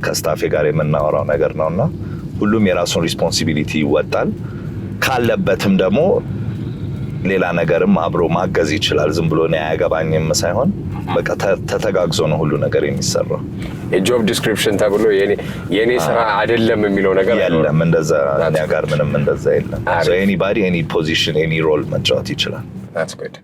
ከስታፌ ጋር የምናወራው ነገር ነውና ሁሉም የራሱን ሪስፖንሲቢሊቲ ይወጣል። ካለበትም ደግሞ ሌላ ነገርም አብሮ ማገዝ ይችላል። ዝም ብሎ ነው ያገባኝም ሳይሆን በቃ ተተጋግዞ ነው ሁሉ ነገር የሚሰራው። የጆብ ዲስክሪፕሽን ተብሎ የኔ ስራ አይደለም የሚለው ነገር የለም። እንደዛ እኛ ጋር ምንም እንደዛ የለም። ኤኒባዲ ኤኒ ፖዚሽን ኤኒ ሮል መጫወት ይችላል። That's good.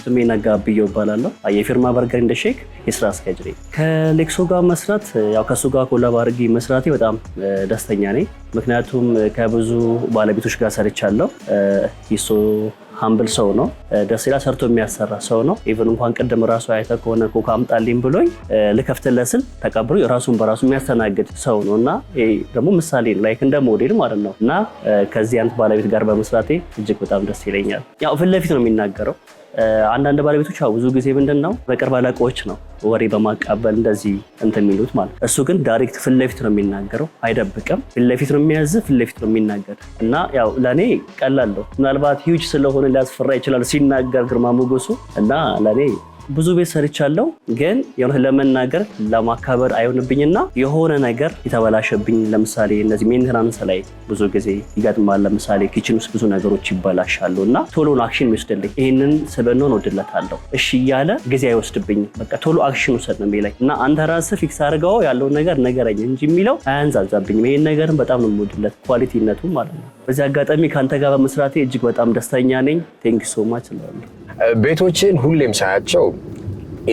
ስሜ ነጋብየው እባላለሁ። የፊርማ በርገር ኤንድ ሼክ የስራ አስኪያጅ ነኝ። ከሌክሶ ጋር መስራት ያው ከሱ ጋር ኮላብ አድርጌ መስራቴ በጣም ደስተኛ ነኝ። ምክንያቱም ከብዙ ባለቤቶች ጋር ሰርቻለሁ። ይሶ ሀምብል ሰው ነው። ደስ ይላል። ሰርቶ የሚያሰራ ሰው ነው። ኢቨን እንኳን ቅድም ራሱ አይተህ ከሆነ ኮካ አምጣልኝ ብሎኝ ልከፍትለት ስል ተቀብሎ ራሱን በራሱ የሚያስተናግድ ሰው ነው እና ይሄ ደግሞ ምሳሌ ነው፣ ላይክ እንደ ሞዴል ማለት ነው። እና ከዚህ አይነት ባለቤት ጋር በመስራቴ እጅግ በጣም ደስ ይለኛል። ያው ፊት ለፊት ነው የሚናገረው። አንዳንድ ባለቤቶች ያው ብዙ ጊዜ ምንድነው በቅርብ አለቆች ነው ወሬ በማቃበል እንደዚህ እንትን የሚሉት ማለት። እሱ ግን ዳይሬክት ፊት ለፊት ነው የሚናገረው፣ አይደብቅም። ፊት ለፊት ነው የሚያዝ፣ ፊት ለፊት ነው የሚናገር እና ያው ለኔ ቀላል ነው። ምናልባት ሂውጅ ስለሆነ ሊያስፈራ ይችላል ሲናገር ግርማ ሞገሱ እና ለኔ ብዙ ቤት ሰርቻለሁ፣ ግን የሆነ ለመናገር ለማካበር አይሆንብኝና የሆነ ነገር የተበላሸብኝ ለምሳሌ እነዚህ ሜንቴናንስ ላይ ብዙ ጊዜ ይገጥማል። ለምሳሌ ኪችን ውስጥ ብዙ ነገሮች ይበላሻሉ እና ቶሎ አክሽን ይወስድልኝ። ይሄንን ስበነውን ወድለታለሁ እሺ እያለ ጊዜ አይወስድብኝም። በቃ ቶሎ አክሽን ውሰድ ነው የሚለኝ እና አንተ ራስህ ፊክስ አድርገው ያለውን ነገር ነገረኝ እንጂ የሚለው አያንዛዛብኝም። ይሄን ነገርን በጣም ነው የምወድለት፣ ኳሊቲነቱ ማለት ነው። በዚህ አጋጣሚ ከአንተ ጋር በመስራቴ እጅግ በጣም ደስተኛ ነኝ። ቴንክ ዩ ሶ ማች እላለሁ። ቤቶችን ሁሌም ሳያቸው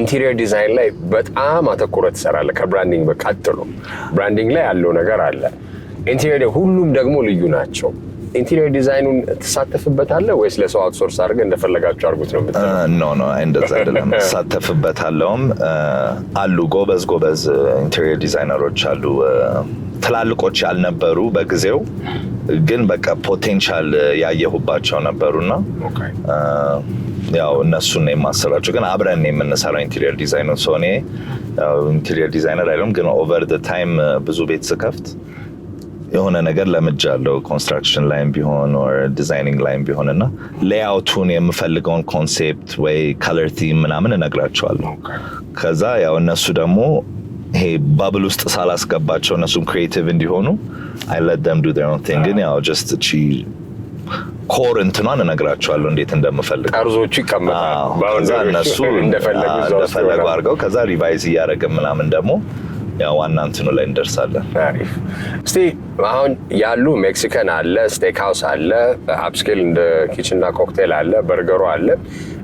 ኢንቴሪየር ዲዛይን ላይ በጣም አተኩረህ ትሰራለህ። ከብራንዲንግ በቀጥሎ ብራንዲንግ ላይ ያለው ነገር አለ። ኢንቴሪየር ሁሉም ደግሞ ልዩ ናቸው። ኢንቴሪየር ዲዛይኑን ትሳተፍበታለህ ወይስ ለሰው አውትሶርስ አድርገህ እንደፈለጋችሁ አድርጉት ነው የምትለው? ኖ እንደዛ አይደለም። ትሳተፍበታለሁም አሉ ጎበዝ ኢንቴሪየር ዲዛይነሮች አሉ። ትላልቆች ያልነበሩ በጊዜው ግን በቃ ፖቴንሻል ያየሁባቸው ነበሩና ያው እነሱን ነው የማሰራቸው። ግን አብረን የምንሰራው ኢንቴሪየር ዲዛይን ነው። ሶኔ ኢንቴሪየር ዲዛይነር አይደለም፣ ግን ኦቨር ዘ ታይም ብዙ ቤት ስከፍት የሆነ ነገር ለምጃለሁ። ኮንስትራክሽን ላይም ቢሆን ኦር ዲዛይኒንግ ላይም ቢሆን እና ሌይአውቱን የምፈልገውን ኮንሴፕት ወይ ከለር ቲም ምናምን እነግራቸዋለሁ። ከዛ ያው እነሱ ደግሞ ይሄ ባብል ውስጥ ሳላስገባቸው እነሱም ክሪኤቲቭ እንዲሆኑ I let them do their own thing። ግን ያው just ኮር እንትኗን እነግራቸዋለሁ እንዴት እንደምፈልግ። ጠርዞቹ ይቀመጣሉ እነሱ እንደፈለጉ አድርገው ከዛ ሪቫይዝ እያደረግን ምናምን ደግሞ ያው ዋና እንትኑ ላይ እንደርሳለን። አሪፍ። እስቲ አሁን ያሉ ሜክሲካን አለ፣ ስቴክ ሃውስ አለ፣ አፕስኬል እንደ ኪችንና ኮክቴል አለ፣ በርገሩ አለ።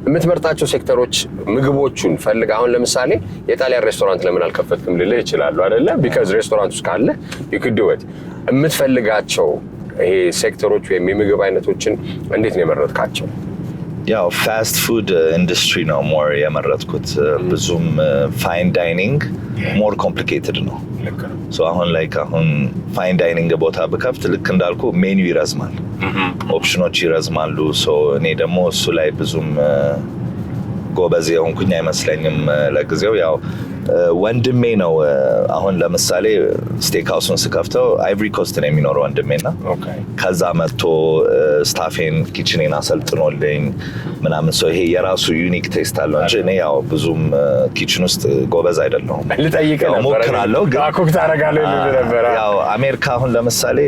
የምትመርጣቸው ሴክተሮች ምግቦቹን ፈልግ። አሁን ለምሳሌ የጣሊያን ሬስቶራንት ለምን አልከፈትክም ልልህ ይችላሉ አይደለ? ቢካዝ ሬስቶራንት ውስጥ ካለ you could do it። የምትፈልጋቸው ይሄ ሴክተሮች ወይም የምግብ አይነቶችን እንዴት ነው የመረጥካቸው? ያው ፋስት ፉድ ኢንዱስትሪ ነው ሞር የመረጥኩት። ብዙም ፋይን ዳይኒንግ ሞር ኮምፕሊኬትድ ነው። አሁን ፋይን ዳይኒንግ ቦታ ብከፍት ልክ እንዳልኩ ሜኒው ይረዝማል፣ ኦፕሽኖች ይረዝማሉ። እኔ ደግሞ እሱ ላይ ብዙም ጎበዝ የሆንኩኝ አይመስለኝም ለጊዜው። ያው ወንድሜ ነው አሁን ለምሳሌ ስቴክ ሃውሱን ስከፍተው አይቭሪ ኮስት ነው የሚኖረው ወንድሜና ከዛ መጥቶ ስታፌን ኪችኔን አሰልጥኖልኝ ምናምን ይሄ የራሱ ዩኒክ ቴስት አለው እንጂ እኔ ያው ብዙም ኪችን ውስጥ ጎበዝ አይደለሁም። ልጠይቅህ ነበር ሞክራለሁ ግን ኩክ ታደርጋለህ ልልህ ነበር። ያው አሜሪካ አሁን ለምሳሌ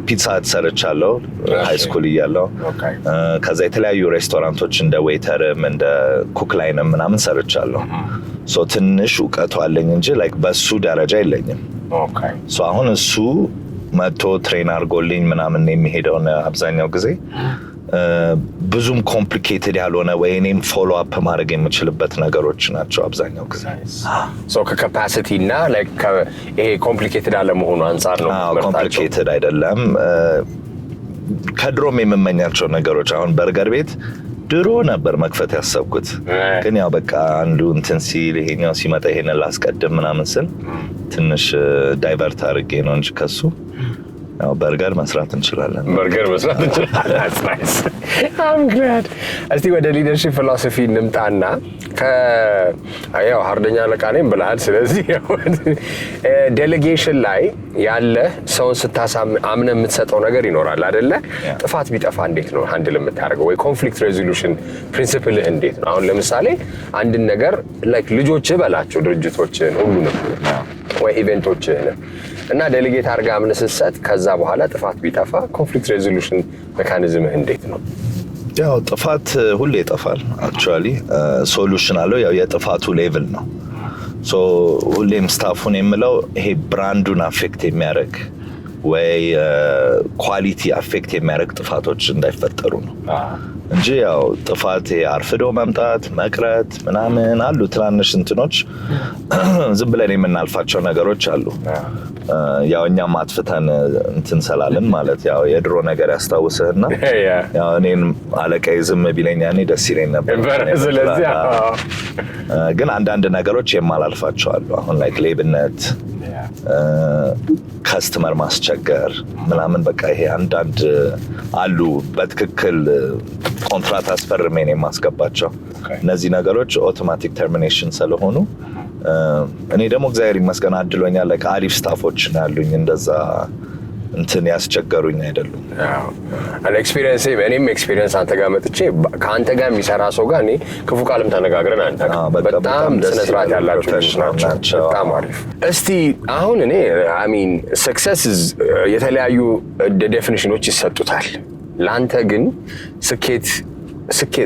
ፒዛ ሰርቻለሁ ሃይ ስኩል እያለሁ። ከዛ የተለያዩ ሬስቶራንቶች እንደ ዌይተርም እንደ ኩክ ላይንም ምናምን ሰርቻለሁ። ትንሽ እውቀቱ አለኝ እንጂ በሱ ደረጃ የለኝም። አሁን እሱ መጥቶ ትሬን አድርጎልኝ ምናምን የሚሄደውን አብዛኛው ጊዜ ብዙም ኮምፕሊኬትድ ያልሆነ ወይ እኔም ፎሎ አፕ ማድረግ የምችልበት ነገሮች ናቸው አብዛኛው ጊዜ። ከካፓሲቲ እና ይሄ ኮምፕሊኬትድ አለመሆኑ አንጻር ነው። ኮምፕሊኬትድ አይደለም። ከድሮም የምመኛቸው ነገሮች አሁን በርገር ቤት ድሮ ነበር መክፈት ያሰብኩት፣ ግን ያው በቃ አንዱ እንትን ሲል ይሄኛው ሲመጣ ይሄንን ላስቀድም ምናምን ስል ትንሽ ዳይቨርት አድርጌ ነው እንጂ ከሱ ያው በርገር መስራት እንችላለን። That's nice. I'm glad. እስቲ ወደ ሊደርሺፕ ፊሎሶፊ እንምጣና ያው ሀርደኛ አለቃ ነኝ ብለሃል። ስለዚህ ዴሌጌሽን ላይ ያለ ሰውን ስታሳምነህ የምትሰጠው ነገር ይኖራል አይደለ? ጥፋት ቢጠፋ እንዴት ነው ሃንድል የምታደርገው? ወይ ኮንፍሊክት ሬዞሉሽን ፕሪንሲፕልህ እንዴት ነው? አሁን ለምሳሌ አንድን ነገር ልጆችህ በላቸው ድርጅቶችህን ሁሉንም ወይ ኢቨንቶችህን እና ዴሌጌት አድርገህ አምነህ ስትሰጥ ከዛ በኋላ ጥፋት ቢጠፋ ኮንፍሊክት ሬዞሉሽን ሜካኒዝምህ እንዴት ነው? ያው ጥፋት ሁሌ ይጠፋል። አክቹአሊ ሶሉሽን አለው። ያው የጥፋቱ ሌቭል ነው። ሶ ሁሌም ስታፉን የምለው ይሄ ብራንዱን አፌክት የሚያደርግ ወይ ኳሊቲ አፌክት የሚያደርግ ጥፋቶች እንዳይፈጠሩ ነው እንጂ ያው ጥፋት አርፍዶ መምጣት መቅረት ምናምን አሉ ትናንሽ እንትኖች ዝም ብለን የምናልፋቸው ነገሮች አሉ። ያው እኛም አጥፍተን እንትን ሰላልን ማለት ያው የድሮ ነገር ያስታውስህና ያው እኔን አለቃዬ ዝም ቢለኝ ያኔ ደስ ይለኝ ነበር። ስለዚህ ግን አንዳንድ ነገሮች የማላልፋቸው አሉ። አሁን ላይክ ሌብነት፣ ከስተመር ማስቸገር ምናምን በቃ ይሄ አንዳንድ አሉ በትክክል ኮንትራት አስፈርሜ ነው የማስገባቸው። እነዚህ ነገሮች አውቶማቲክ ተርሚኔሽን ስለሆኑ እኔ ደግሞ እግዚአብሔር ይመስገን አድሎኛል። like አሪፍ ስታፎች ነው ያሉኝ እንደዛ እንትን ያስቸገሩኝ አይደሉም። ኤክስፒሪየንስ እኔም ኤክስፒሪየንስ አንተ ጋር መጥቼ ከአንተ ጋር የሚሰራ ሰው ጋር እኔ ክፉ ቃልም ተነጋግረን አንተም በጣም ስነ ስርዓት ያላችሁ ናቸው። በጣም አሪፍ። እስቲ አሁን እኔ አሚን ሰክሰስ የተለያዩ ዴፊኒሽኖች ይሰጡታል። ለአንተ ግን ስኬት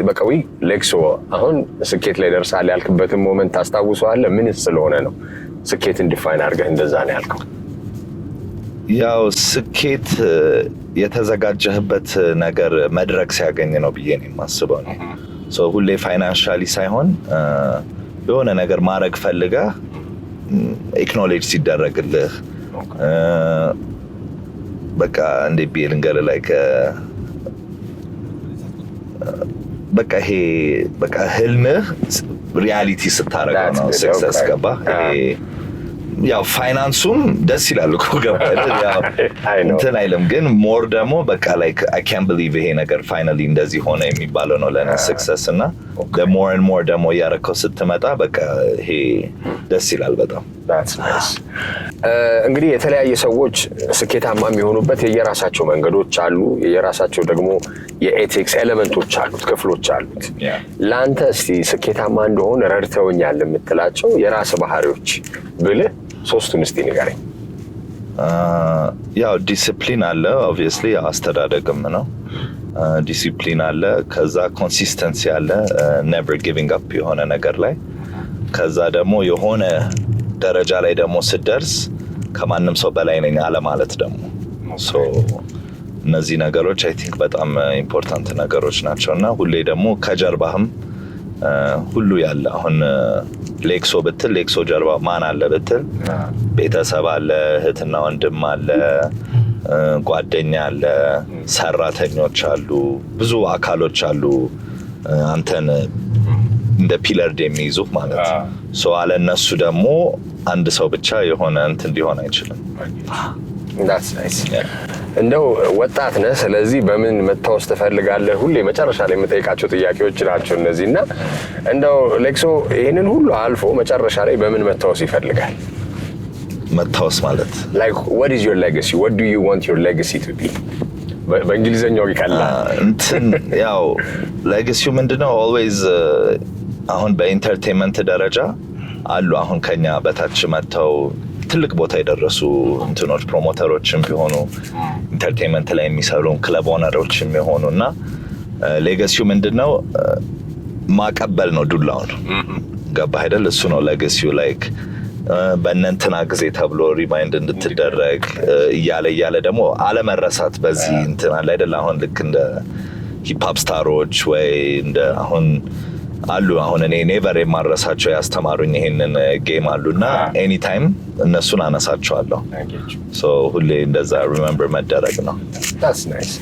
በቃ ወይ ሌክሶ አሁን ስኬት ላይ ደርሳል ያልክበትን ሞመንት ታስታውሰዋለህ? ምን ስለሆነ ነው ስኬትን ዲፋይን አድርገህ እንደዛ ነው ያልከው? ያው ስኬት የተዘጋጀህበት ነገር መድረክ ሲያገኝ ነው ብዬ ነው የማስበው። ሶ ሁሌ ፋይናንሻሊ ሳይሆን የሆነ ነገር ማድረግ ፈልገህ ኤክኖሌጅ ሲደረግልህ በቃ እንደ ቢልንገር ላይ በቃ ይሄ በቃ ህልምህ ሪያሊቲ ስታረገው ነው ሰክሰስ ገባ። ያው ፋይናንሱም ደስ ይላል እኮ ገባ ያው እንትን አይልም ግን ሞር ደግሞ በቃ ላይክ አይ ካንት ቢሊቭ ይሄ ነገር ፋይናሊ እንደዚህ ሆነ የሚባለው ነው ለኔ ሰክሰስ እና the more and more ደግሞ ያረከው ስትመጣ በቃ ይሄ ደስ ይላል በጣም። that's nice። እንግዲህ የተለያየ ሰዎች ስኬታማ የሚሆኑበት የየራሳቸው መንገዶች አሉ፣ የየራሳቸው ደግሞ የኤቲክስ ኤሌመንቶች አሉት፣ ክፍሎች አሉት። ለአንተ እስቲ ስኬታማ እንደሆነ ረድተውኛል የምትላቸው የራስ ባህሪዎች ብልህ ሶስቱን እስቲ ንገረኝ። ያው ዲሲፕሊን አለ ኦብቪየስሊ አስተዳደግም ነው። ዲሲፕሊን አለ፣ ከዛ ኮንሲስተንሲ አለ ኔቨር ጊቪንግ አፕ የሆነ ነገር ላይ፣ ከዛ ደግሞ የሆነ ደረጃ ላይ ደግሞ ስትደርስ ከማንም ሰው በላይ ነኝ አለ ማለት ደግሞ ሶ እነዚህ ነገሮች አይ ቲንክ በጣም ኢምፖርታንት ነገሮች ናቸው እና ሁሌ ደግሞ ከጀርባህም ሁሉ ያለ አሁን ሌክሶ ብትል ሌክሶ ጀርባ ማን አለ ብትል ቤተሰብ አለ፣ እህትና ወንድም አለ፣ ጓደኛ አለ፣ ሰራተኞች አሉ፣ ብዙ አካሎች አሉ አንተን እንደ ፒለር የሚይዙ ማለት ሶ አለ እነሱ ደግሞ አንድ ሰው ብቻ የሆነ እንትን ሊሆን አይችልም። that's nice። እንደው ወጣት ነህ፣ ስለዚህ በምን መታወስ ትፈልጋለህ? ሁሌ መጨረሻ ላይ የምጠይቃቸው ጥያቄዎች ናቸው እነዚህና እንደው ሌክሶ ይሄንን ሁሉ አልፎ መጨረሻ ላይ በምን መታወስ ይፈልጋል? መታወስ ማለት like what is your legacy? What do you want your legacy to be? በእንግሊዘኛው ይቀላል እንትን ያው ሌጋሲው ምንድነው always አሁን በኢንተርቴይንመንት ደረጃ አሉ አሁን ከኛ በታች መተው ትልቅ ቦታ የደረሱ እንትኖች ፕሮሞተሮችም ቢሆኑ ኢንተርቴይንመንት ላይ የሚሰሩ ክለብ ኦነሮችም ቢሆኑና ሌጋሲው ምንድነው ማቀበል ነው ዱላውን ገባ አይደል? እሱ ነው ሌጋሲው ላይክ በእነንትና ጊዜ ተብሎ ሪማይንድ እንድትደረግ እያለ ደግሞ አለመረሳት በዚህ እንትና ላይ አይደል? አሁን ልክ እንደ ሂፕ-ሆፕ ስታሮች ወይ እንደ አሁን አሉ አሁን እኔ ኔቨር የማረሳቸው ያስተማሩኝ ይሄንን ጌም አሉና ኤኒ ታይም እነሱን አነሳቸዋለሁ። ሶ ሁሌ እንደዛ ሪሜምበር መደረግ ነው። that's nice።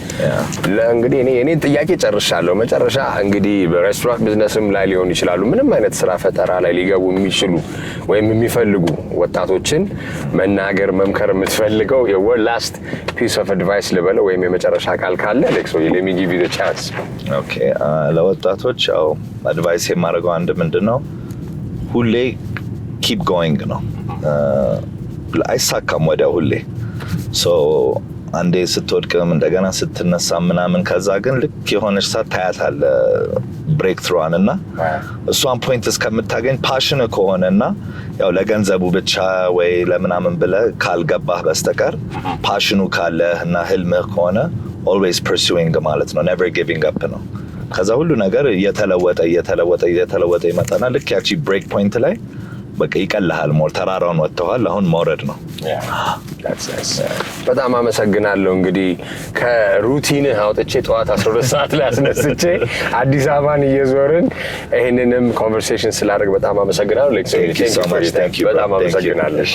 ለእንግዲህ እኔ ጥያቄ ጨርሻለሁ። መጨረሻ እንግዲህ በሬስቶራንት ቢዝነስም ላይ ሊሆን ይችላሉ ምንም አይነት ስራ ፈጠራ ላይ ሊገቡ የሚችሉ ወይም የሚፈልጉ ወጣቶችን መናገር መምከር የምትፈልገው የወር ላስት ፒስ ኦፍ አድቫይስ ልበለው ወይም የመጨረሻ ቃል ካለ ሌክሶ let me give you the chance። ኦኬ ለወጣቶች ያው አድቫይስ የማደርገው አንድ ምንድነው ሁሌ ኪፕ ጎይንግ ነው። አይሳካም ወዲያ ሁሌ ሶ አንዴ ስትወድቅም እንደገና ስትነሳ ምናምን ከዛ ግን ልክ የሆነች ሰዓት ታያታለህ ብሬክ ትሩዋን እና እሷን ፖይንት እስከምታገኝ ፓሽን ከሆነና ያው ለገንዘቡ ብቻ ወይ ለምናምን ብለህ ካልገባህ በስተቀር ፓሽኑ ካለህ እና ህልምህ ከሆነ always pursuing ማለት ነው never giving up ነው። ከዛ ሁሉ ነገር እየተለወጠ ይመጣና ልክ ያቺ ብሬክ ፖይንት ላይ በቃ ይቀልሃል። ሞር ተራራውን ወጥተዋል፣ አሁን መውረድ ነው። በጣም አመሰግናለሁ። እንግዲህ ከሩቲንህ አውጥቼ ጠዋት 12 ሰዓት ላይ አስነስቼ አዲስ አበባን እየዞርን ይህንንም ኮንቨርሴሽን ስላደረግ በጣም አመሰግናለሁ። በጣም አመሰግናለሁ።